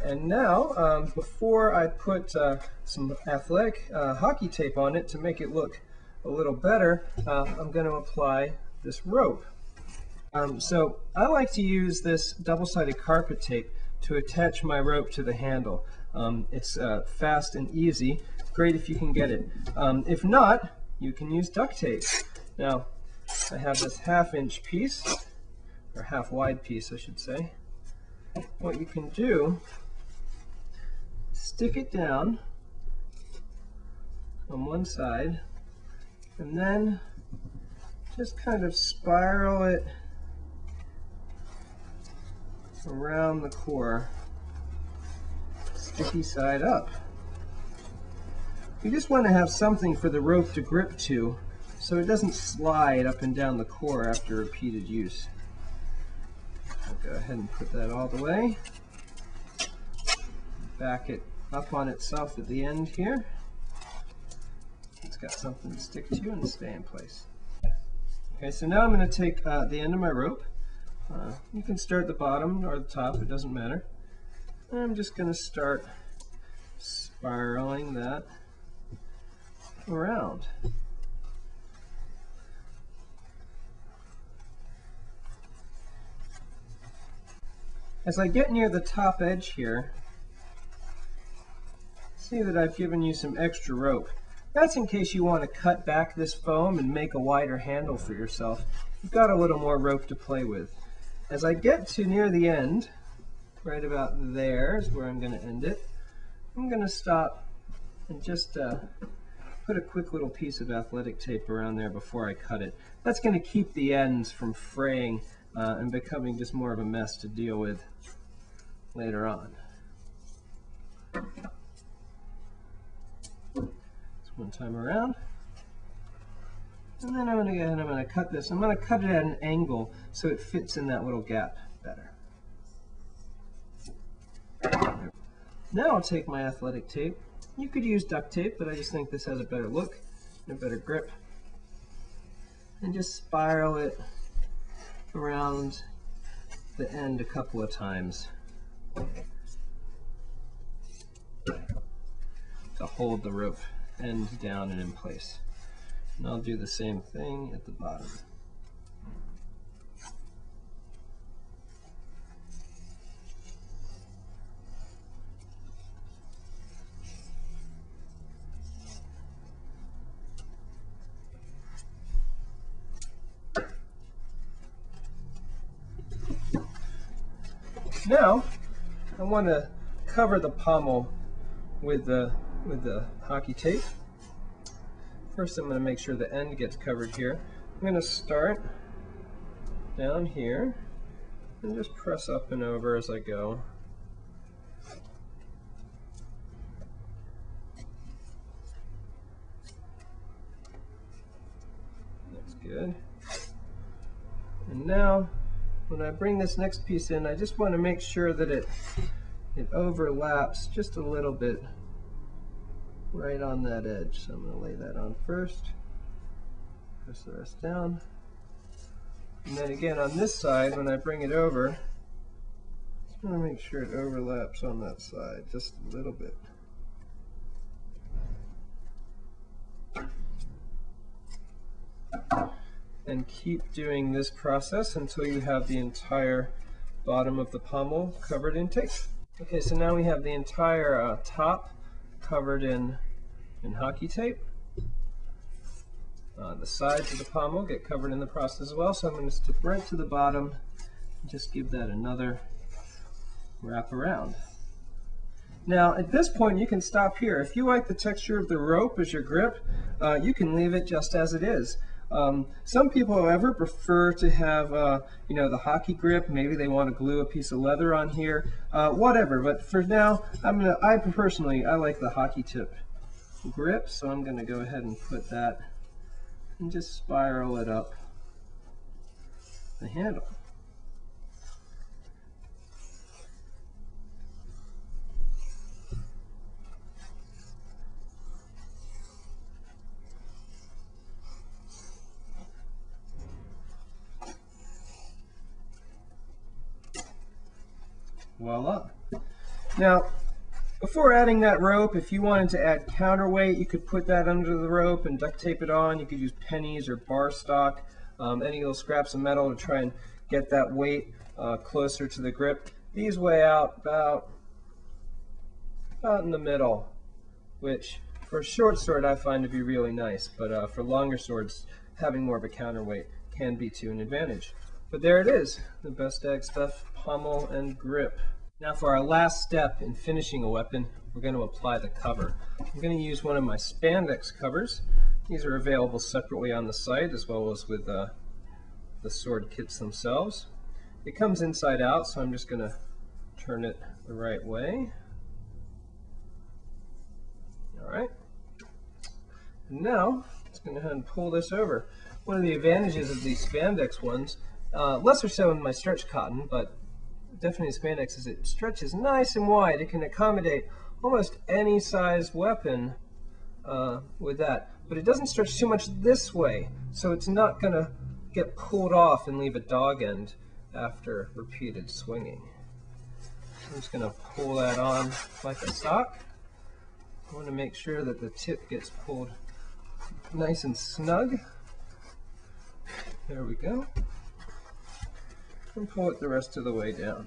And now, before I put some athletic hockey tape on it to make it look a little better, I'm going to apply this rope. So I like to use this double-sided carpet tape to attach my rope to the handle. It's fast and easy, great if you can get it. If not, you can use duct tape. Now, I have this half-inch piece, or half-wide piece, I should say. What you can do, stick it down on one side, and then just kind of spiral it around the core, sticky side up. You just want to have something for the rope to grip to so it doesn't slide up and down the core after repeated use. I'll go ahead and put that all the way. Back it up on itself at the end here. It's got something to stick to and stay in place. Okay, so now I'm going to take the end of my rope. You can start the bottom or the top, it doesn't matter. I'm just going to start spiraling that around. As I get near the top edge here, see that I've given you some extra rope. That's in case you want to cut back this foam and make a wider handle for yourself. You've got a little more rope to play with. As I get to near the end, right about there is where I'm going to end it, I'm going to stop and just put a quick little piece of athletic tape around there before I cut it. That's going to keep the ends from fraying and becoming just more of a mess to deal with later on. Just one time around. And then I'm going to go ahead and I'm going to cut this. I'm going to cut it at an angle so it fits in that little gap better. Now I'll take my athletic tape. You could use duct tape, but I just think this has a better look and a better grip. And just spiral it around the end a couple of times to hold the rope end down and in place. And I'll do the same thing at the bottom. Now, I want to cover the pommel with the hockey tape. First, I'm going to make sure the end gets covered here. I'm going to start down here and just press up and over as I go. That's good. And now, when I bring this next piece in, I just want to make sure that it overlaps just a little bit right on that edge. So I'm going to lay that on first, press the rest down, and then again on this side, when I bring it over, just want to make sure it overlaps on that side just a little bit. And keep doing this process until you have the entire bottom of the pommel covered in tape. Okay, so now we have the entire top covered in hockey tape. The sides of the pommel get covered in the process as well, so I'm going to stick right to the bottom and just give that another wrap around. Now at this point you can stop here. If you like the texture of the rope as your grip, you can leave it just as it is. Some people, however, prefer to have the hockey grip. Maybe they want to glue a piece of leather on here, whatever. But for now, I personally like the hockey tip grip, so I'm going to go ahead and put that and just spiral it up the handle. Voila. Now, before adding that rope, if you wanted to add counterweight, you could put that under the rope and duct tape it on. You could use pennies or bar stock, any little scraps of metal to try and get that weight closer to the grip. These weigh out about in the middle, which for a short sword I find to be really nice, but for longer swords, having more of a counterweight can be to an advantage. But there it is, the Bestdagstuff pommel and grip. Now for our last step in finishing a weapon, we're going to apply the cover. I'm going to use one of my spandex covers. These are available separately on the site as well as with the sword kits themselves. It comes inside out, so I'm just going to turn it the right way. Alright. And now, let's go ahead and pull this over. One of the advantages of these spandex ones, lesser so in my stretch cotton, but definitely spandex, is it stretches nice and wide. It can accommodate almost any size weapon with that. But it doesn't stretch too much this way, so it's not going to get pulled off and leave a dog end after repeated swinging. I'm just going to pull that on like a sock. I want to make sure that the tip gets pulled nice and snug. There we go. And pull it the rest of the way down.